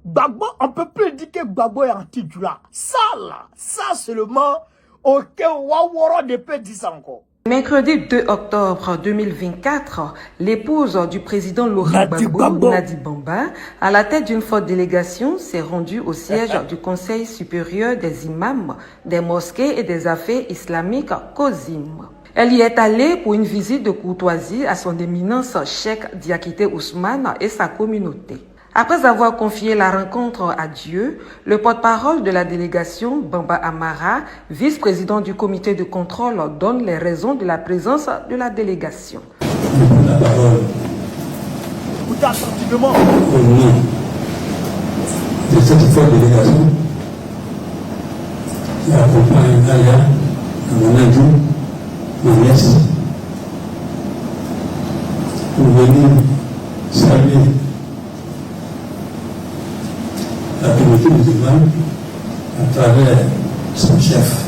Gbagbo, on ne peut plus dire que Gbagbo est anti-Djoula. Ça là, ça seulement, aucun Waworo ne peut dire ça encore. Mercredi 2 octobre 2024, l'épouse du président Laurent Gbagbo, Nadi Bamba, à la tête d'une forte délégation, s'est rendue au siège du Conseil supérieur des imams, des mosquées et des affaires islamiques, COSIM. Elle y est allée pour une visite de courtoisie à son éminence Cheikh Diakité Ousmane et sa communauté. Après avoir confié la rencontre à Dieu, le porte-parole de la délégation, Bamba Amara, vice-président du comité de contrôle, donne les raisons de la présence de la délégation. La parole au nom de cette forte délégation qui accompagne Aya, Amanadou, Magnès, pour venir saluer la communauté musulmane à travers son chef.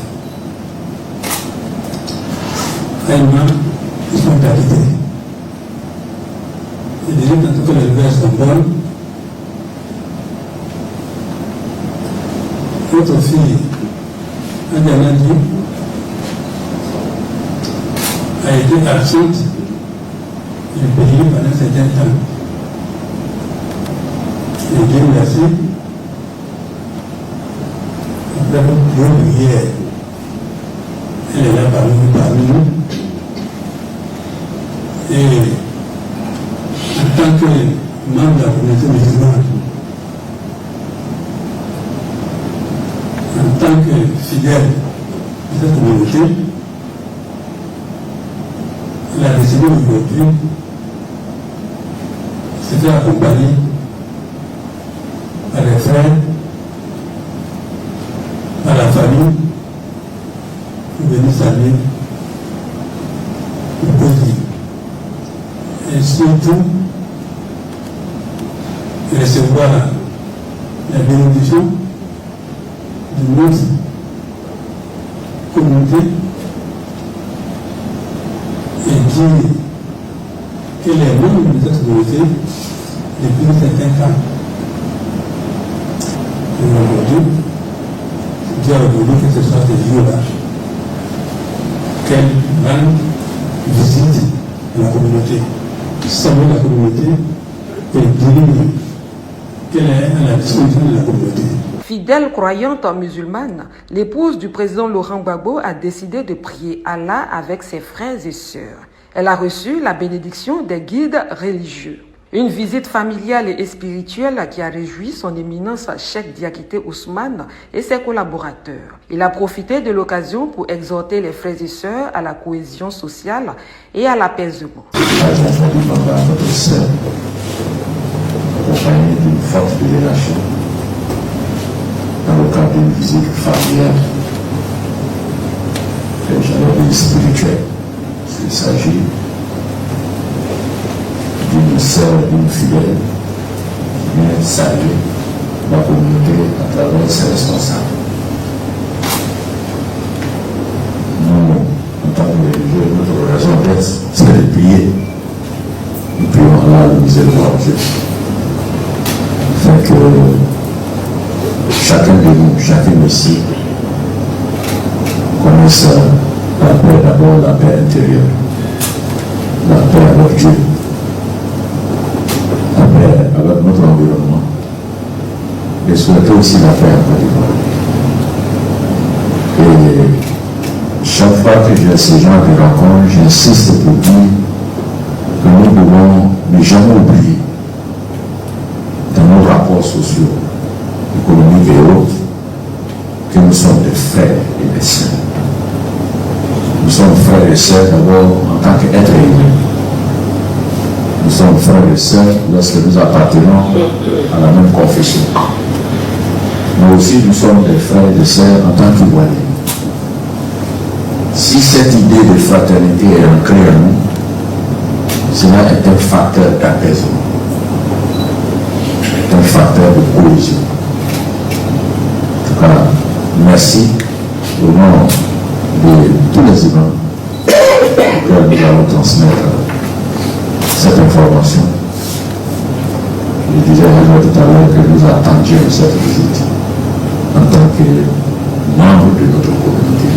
Réellement, ils sont qualités. Et déjà, dans tout cas, les nouvelles sont bonnes. Votre fille, Andianadi, a été absente du pays pendant un certain temps. Et Dieu merci. Hier, elle est là parmi nous. Et en tant que membre de la communauté musulmane, en tant que fidèle de cette communauté, elle a décidé aujourd'hui de se faire accompagner par les frères, à la famille, pour venir saluer le pays. Et surtout, recevoir la bénédiction de notre communauté et dire qu'elle est membre de cette communauté depuis un certain temps. Et aujourd'hui, Dieu a voulu que ce soit ce jour-là qu'elle rende visite à la communauté, salue la communauté et dire qu'elle est à la disposition de la communauté. Fidèle croyante musulmane, l'épouse du président Laurent Gbagbo a décidé de prier Allah avec ses frères et sœurs. Elle a reçu la bénédiction des guides religieux. Une visite familiale et spirituelle qui a réjoui son éminence Cheikh Diakité Ousmane et ses collaborateurs. Il a profité de l'occasion pour exhorter les frères et sœurs à la cohésion sociale et à l'apaisement. Notre sœur, accompagnée d'une forte délégation, dans le cadre d'une visite familiale, et j'allais dire spirituelle. Il s'agit d'une sœur, d'une fidèle, qui vient saluer la communauté à travers ses responsables. Nous, en tant que religieux, notre raison d'être, c'est de prier. Nous prions Allah, le miséricordieux, afin que chacun de nous, chacun ici, connaisse la paix, d'abord la paix intérieure, la paix avec Dieu, la paix avec notre environnement, et souhaiter aussi la paix en Côte d'Ivoire. Et chaque fois que j'ai ces gens de rencontre, j'insiste pour dire que nous devons ne jamais oublier dans nos rapports sociaux, économiques et autres, que nous sommes des frères et des sœurs. Nous sommes frères et sœurs d'abord en tant qu'êtres humains. Nous sommes frères et sœurs lorsque nous appartenons à la même confession. Mais aussi nous sommes des frères et des sœurs en tant qu'Ivoiriens. Si cette idée de fraternité est ancrée en nous, cela est un facteur d'apaisement, un facteur de cohésion. En tout cas, merci au nom de tous les imams que nous allons transmettre cette information. Je disais à tout à l'heure que nous attendions cette visite en tant que membre de notre communauté.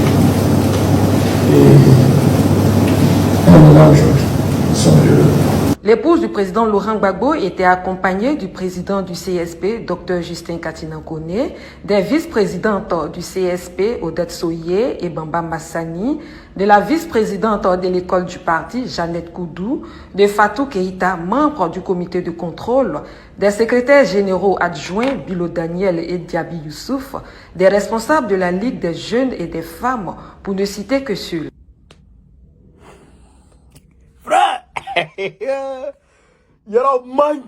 Et elle est là aujourd'hui. Nous sommes heureux. L'épouse du président Laurent Gbagbo était accompagnée du président du CSP, Dr Justin Katina-Koné, des vice-présidentes du CSP, Odette Soye et Bamba Massani, de la vice-présidente de l'école du parti, Jeannette Koudou, de Fatou Keïta, membre du comité de contrôle, des secrétaires généraux adjoints, Bilo Daniel et Diaby Youssouf, des responsables de la Ligue des jeunes et des femmes, pour ne citer que ceux-là. Frère, Yoro man,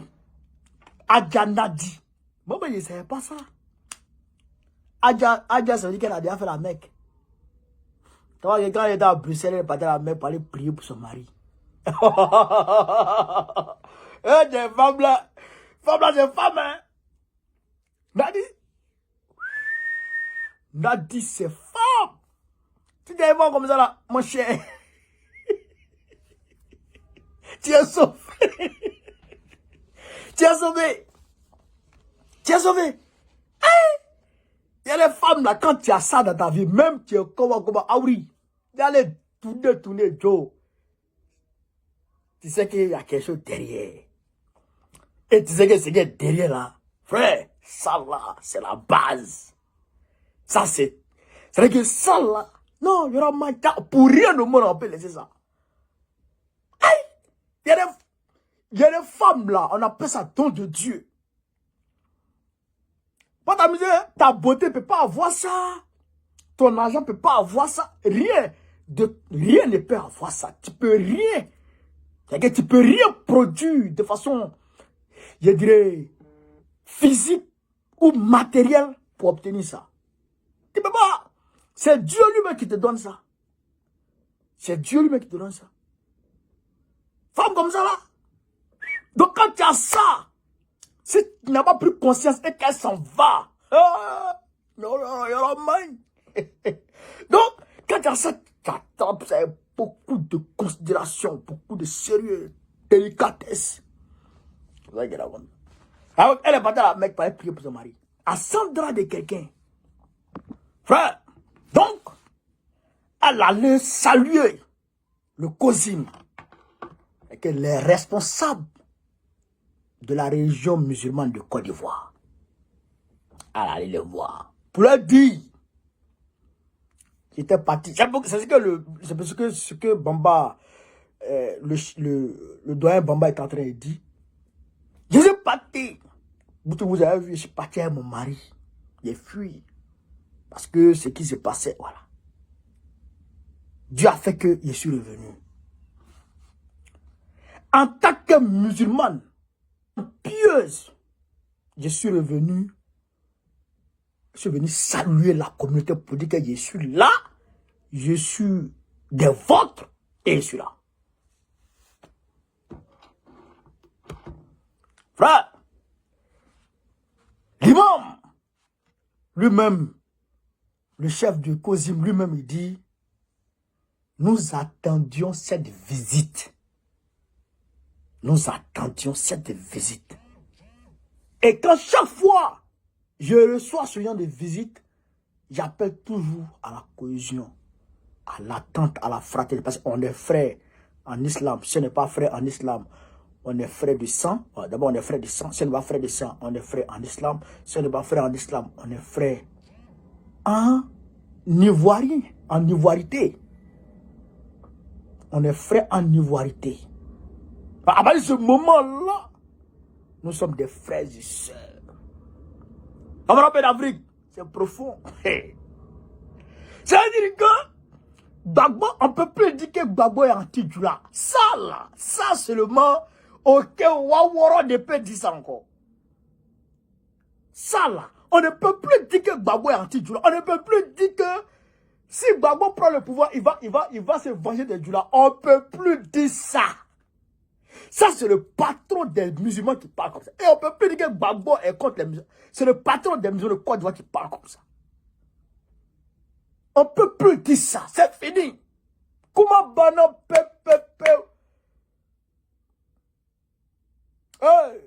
Adjanadi. Moi, je ne savais pas ça. Adja, ça veut dire qu'elle a déjà fait la Mecque. Quand elle était à Bruxelles, elle partait à la Mecque pour aller prier pour son mari. Des femmes là, c'est femme, hein. Nadi, c'est femme. Tu t'es bon comme ça là, mon cher. Tu es sauvé. Tu es sauvé. Tu es sauvé. Il y a des femmes là, quand tu as ça dans ta vie, même tu es comme ah oui, tu allais tourner, Joe. Tu sais qu'il y a quelque chose derrière. Et tu sais que ce qui est derrière là, frère, ça là, c'est la base. Ça c'est vrai que ça là, non, il y aura pour rien au monde on peut laisser ça. Il y a des femmes là, on appelle ça don de Dieu. Pas t'amuser, ta beauté ne peut pas avoir ça. Ton argent ne peut pas avoir ça. Rien ne peut avoir ça. Tu peux rien. Tu peux rien produire de façon, je dirais, physique ou matérielle pour obtenir ça. Tu peux pas. C'est Dieu lui-même qui te donne ça. C'est Dieu lui-même qui te donne ça. Femme comme ça là. Donc quand tu as ça, si tu n'as pas pris conscience et qu'elle s'en va, donc quand tu as ça, tu attends, c'est beaucoup de considération, beaucoup de sérieux, délicatesse. Elle est partie à la Mecque pour aller prier pour son mari. À 100 draps de quelqu'un. Frère, donc, elle allait saluer le COSIM. Et que les responsables de la région musulmane de Côte d'Ivoire, elle allait les voir. Pour leur dire, j'étais parti. C'est ce que Bamba, le doyen Bamba est en train de dire. Je suis parti. Vous avez vu, je suis parti avec mon mari. J'ai fui. Parce que ce qui se passait, voilà. Dieu a fait que je suis revenu. En tant que musulmane, pieuse, je suis venu saluer la communauté pour dire que je suis là, je suis des vôtres et je suis là. Frère, l'imam, lui-même, le chef du COSIM, lui-même, il dit, nous attendions cette visite. Nous attendions cette visite. Et quand chaque fois je reçois ce genre de visite, j'appelle toujours à la cohésion, à l'attente, à la fraternité. Parce qu'on est frères en islam. Si on n'est pas frère en islam, on est frère de sang. D'abord, on est frère de sang. Si on n'est pas frère de sang, on est frère en islam. Si on n'est pas frère en islam, on est frère en ivoirien, en ivoirité. On est frère en ivoirité. À partir de ce moment-là, nous sommes des frères et sœurs. On me rappelle d'Afrique, c'est profond. C'est-à-dire que Gbagbo, on ne peut plus dire que Gbagbo est anti-Djoula. Ça là, ça seulement, ok, Waworo ne peut dire ça encore. Ça là, on ne peut plus dire que Gbagbo est anti-Djoula. On ne peut plus dire que si Gbagbo prend le pouvoir, il va se venger des Djoula. On ne peut plus dire ça. Ça, c'est le patron des musulmans qui parle comme ça. Et on ne peut plus dire que Gbagbo est contre les musulmans. C'est le patron des musulmans de Côte d'Ivoire qui parle comme ça. On ne peut plus dire ça. C'est fini. Comment banan pe. Hey.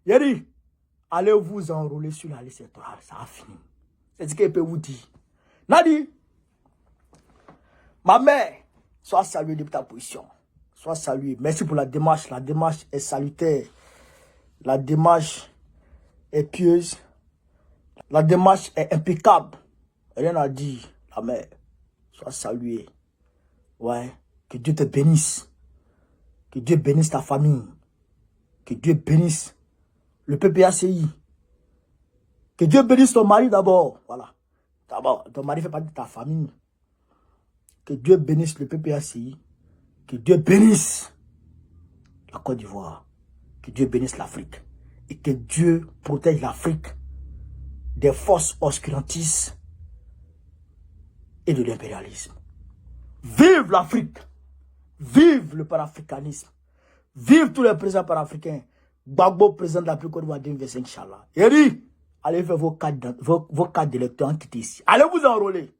Il a dit, allez vous enrôler sur la liste électorale. Ça a fini. C'est ce qu'il peut vous dire. Nadi, ma mère, sois saluée de ta position. Sois saluée. Merci pour la démarche. La démarche est salutaire. La démarche est pieuse. La démarche est impeccable. Rien à dire, la mère. Sois saluée. Ouais. Que Dieu te bénisse. Que Dieu bénisse ta famille. Que Dieu bénisse le PPACI. Que Dieu bénisse ton mari d'abord. Voilà. D'abord, ton mari fait partie de ta famille. Que Dieu bénisse le PPACI. Que Dieu bénisse la Côte d'Ivoire. Que Dieu bénisse l'Afrique. Et que Dieu protège l'Afrique des forces obscurantistes et de l'impérialisme. Vive l'Afrique! Vive le panafricanisme! Vive tous les présidents panafricains! Gbagbo, président de la Côte d'Ivoire 2025, Inch'Allah. Et dit, allez faire vos cartes d'électeurs en quitter ici. Allez vous enrôler!